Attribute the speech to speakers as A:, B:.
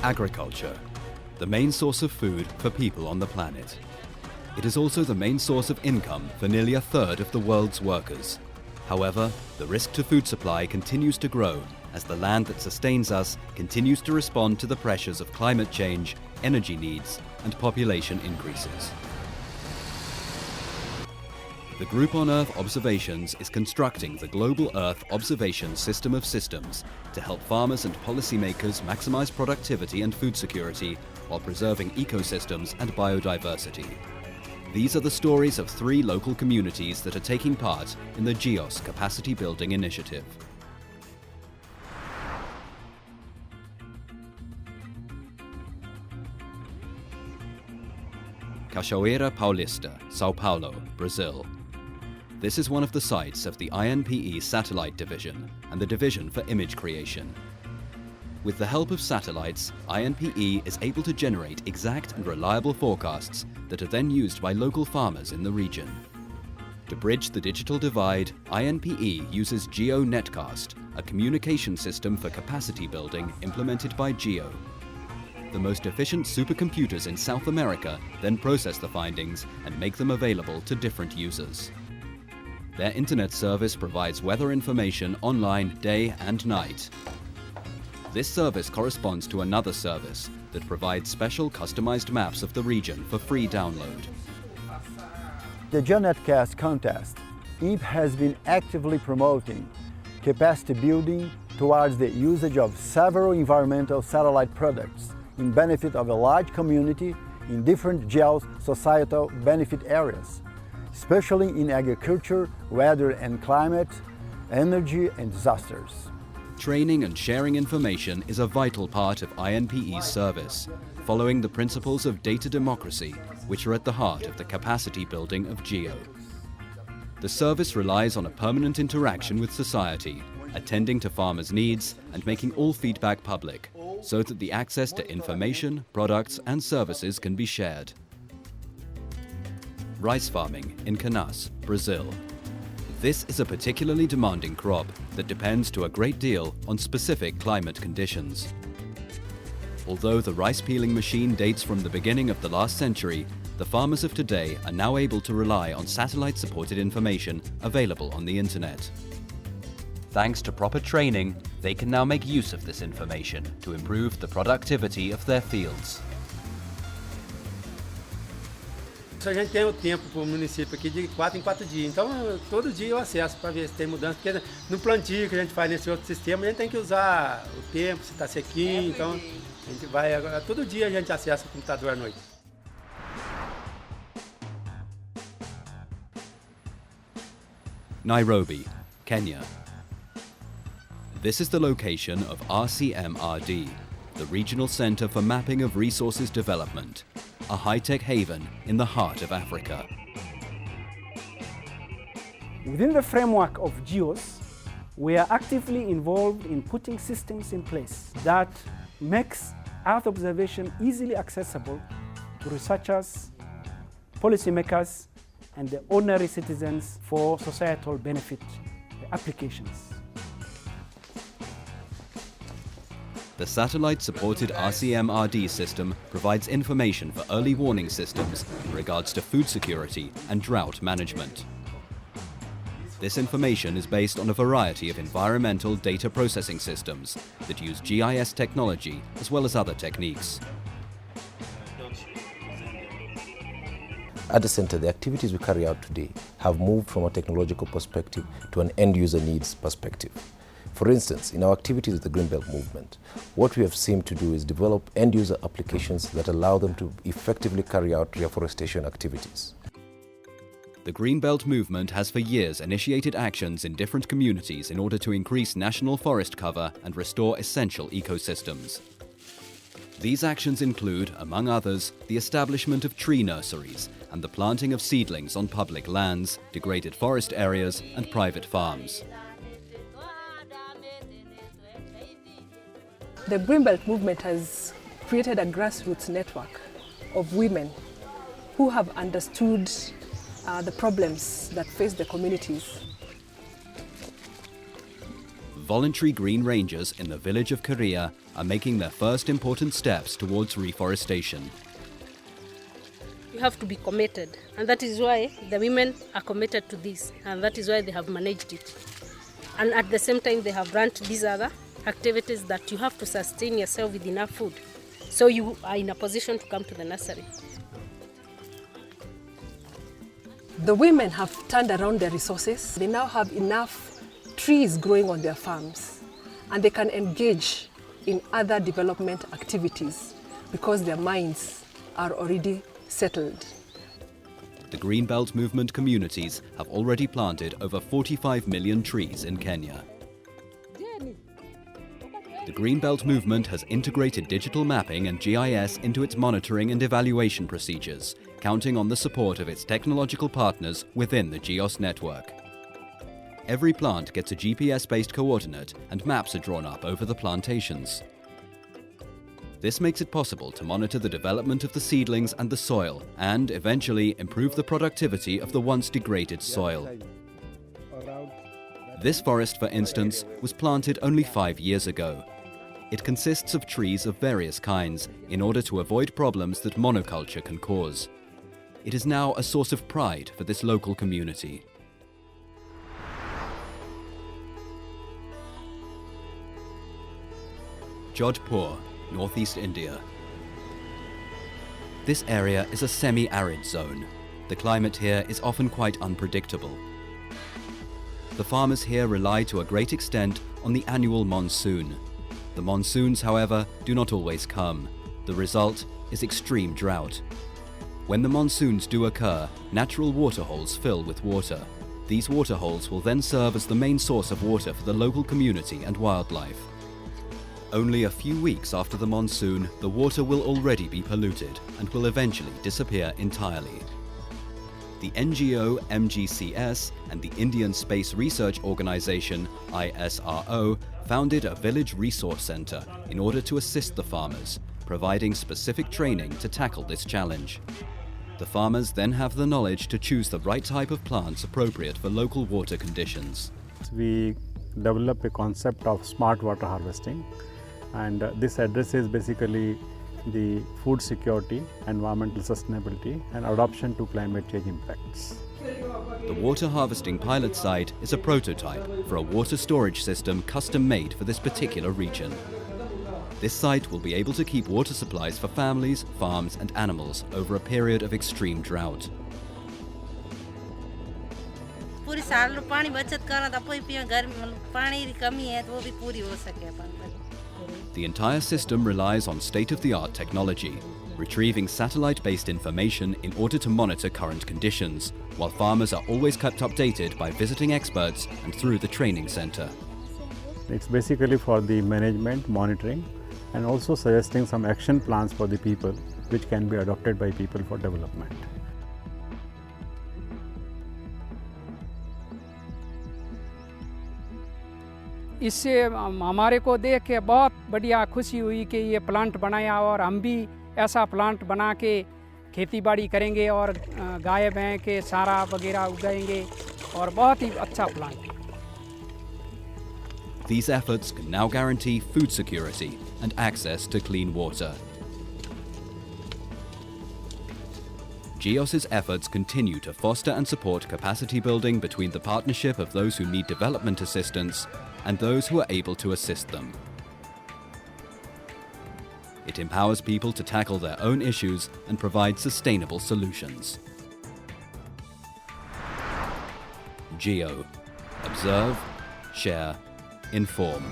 A: Agriculture, the main source of food for people on the planet. It is also the main source of income for nearly a third of the world's workers. However, the risk to food supply continues to grow as the land that sustains us continues to respond to the pressures of climate change, energy needs, and population increases. The Group on Earth Observations is constructing the Global Earth Observation System of Systems to help farmers and policymakers maximize productivity and food security while preserving ecosystems and biodiversity. These are the stories of 3 local communities that are taking part in the GEOS Capacity Building Initiative. Cachoeira Paulista, São Paulo, Brazil. This is one of the sites of the INPE Satellite Division and the Division for Image Creation. With the help of satellites, INPE is able to generate exact and reliable forecasts that are then used by local farmers in the region. To bridge the digital divide, INPE uses GEO Netcast, a communication system for capacity building implemented by GEO. The most efficient supercomputers in South America then process the findings and make them available to different users. Their internet service provides weather information online day and night. This service corresponds to another service that provides special customized maps of the region for free download.
B: The GeoNetcast contest, INPE has been actively promoting capacity building towards the usage of several environmental satellite products in benefit of a large community in different geo-societal benefit areas, especially in agriculture, weather and climate, energy and disasters.
A: Training and sharing information is a vital part of INPE's service, following the principles of data democracy, which are at the heart of the capacity building of GEO. The service relies on a permanent interaction with society, attending to farmers' needs and making all feedback public, so that the access to information, products and services can be shared. Rice farming in Canas, Brazil. This is a particularly demanding crop that depends to a great deal on specific climate conditions. Although the rice peeling machine dates from the beginning of the last century, the farmers of today are now able to rely on satellite-supported information available on the internet. Thanks to proper training, they can now make use of this information to improve the productivity of their fields.
C: A gente tem o tempo para o município aqui de 4 em 4 dias, então todo dia eu acesso para ver se tem mudança, porque no plantio que a gente faz nesse outro sistema, a gente tem que usar o tempo, se está sequinho, então a gente vai, todo dia a gente acessa o computador à noite.
A: Nairobi, Kenya. This is the location of RCMRD, the Regional Centre for Mapping of Resources Development, a high-tech haven in the heart of Africa.
D: Within the framework of GEOS, we are actively involved in putting systems in place that makes Earth observation easily accessible to researchers, policymakers, and the ordinary citizens for societal benefit applications.
A: The satellite-supported RCMRD system provides information for early warning systems in regards to food security and drought management. This information is based on a variety of environmental data processing systems that use GIS technology as well as other techniques.
E: At the center, the activities we carry out today have moved from a technological perspective to an end-user needs perspective. For instance, in our activities with the Greenbelt movement, what we have seemed to do is develop end-user applications that allow them to effectively carry out reforestation activities.
A: The Greenbelt movement has for years initiated actions in different communities in order to increase national forest cover and restore essential ecosystems. These actions include, among others, the establishment of tree nurseries and the planting of seedlings on public lands, degraded forest areas and private farms.
F: The Greenbelt movement has created a grassroots network of women who have understood the problems that face the communities.
A: voluntary Green Rangers in the village of Korea are making their first important steps towards reforestation.
G: You have to be committed, and that is why the women are committed to this, and that is why they have managed it. And at the same time, they have run these other activities that you have to sustain yourself with enough food, so you are in a position to come to the nursery.
F: The women have turned around their resources. They now have enough trees growing on their farms, and they can engage in other development activities because their minds are already settled.
A: The Greenbelt movement communities have already planted over 45 million trees in Kenya. The Greenbelt movement has integrated digital mapping and GIS into its monitoring and evaluation procedures, counting on the support of its technological partners within the GEOS network. Every plant gets a GPS-based coordinate and maps are drawn up over the plantations. This makes it possible to monitor the development of the seedlings and the soil, and eventually improve the productivity of the once degraded soil. This forest, for instance, was planted only 5 years ago. It consists of trees of various kinds in order to avoid problems that monoculture can cause. It is now a source of pride for this local community. Jodhpur, northeast India. This area is a semi-arid zone. The climate here is often quite unpredictable. The farmers here rely to a great extent on the annual monsoon. The monsoons, however, do not always come. The result is extreme drought. When the monsoons do occur, natural waterholes fill with water. These waterholes will then serve as the main source of water for the local community and wildlife. Only a few weeks after the monsoon, the water will already be polluted and will eventually disappear entirely. The NGO MGCS and the Indian Space Research Organization ISRO founded a village resource center in order to assist the farmers, providing specific training to tackle this challenge. The farmers then have the knowledge to choose the right type of plants appropriate for local water conditions.
H: We develop a concept of smart water harvesting, and this addresses basically the food security, environmental sustainability and adaptation to climate change impacts.
A: The water harvesting pilot site is a prototype for a water storage system custom-made for this particular region. This site will be able to keep water supplies for families, farms and animals over a period of extreme drought.
I: पूरी साल रो पानी बचत करना था कोई पिया गर्मी पानी की कमी है तो वो भी पूरी हो सके अपन।
A: The entire system relies on state-of-the-art technology, retrieving satellite-based information in order to monitor current conditions, while farmers are always kept updated by visiting experts and through the training center.
H: It's basically for the management, monitoring, and also suggesting some action plans for the people, which can be adopted by people for development.
D: इससे हमारे को देख के बहुत बढ़िया खुशी हुई कि ये प्लांट बनाया और हम भी ऐसा प्लांट बना के खेती बाड़ी करेंगे और गाय भैंस के चारा वगैरह उगाएंगे और बहुत ही अच्छा plant.
A: These efforts can now guarantee food security and access to clean water. GEOS's efforts continue to foster and support capacity building between the partnership of those who need development assistance and those who are able to assist them. It empowers people to tackle their own issues and provide sustainable solutions. GEO. Observe, share, inform.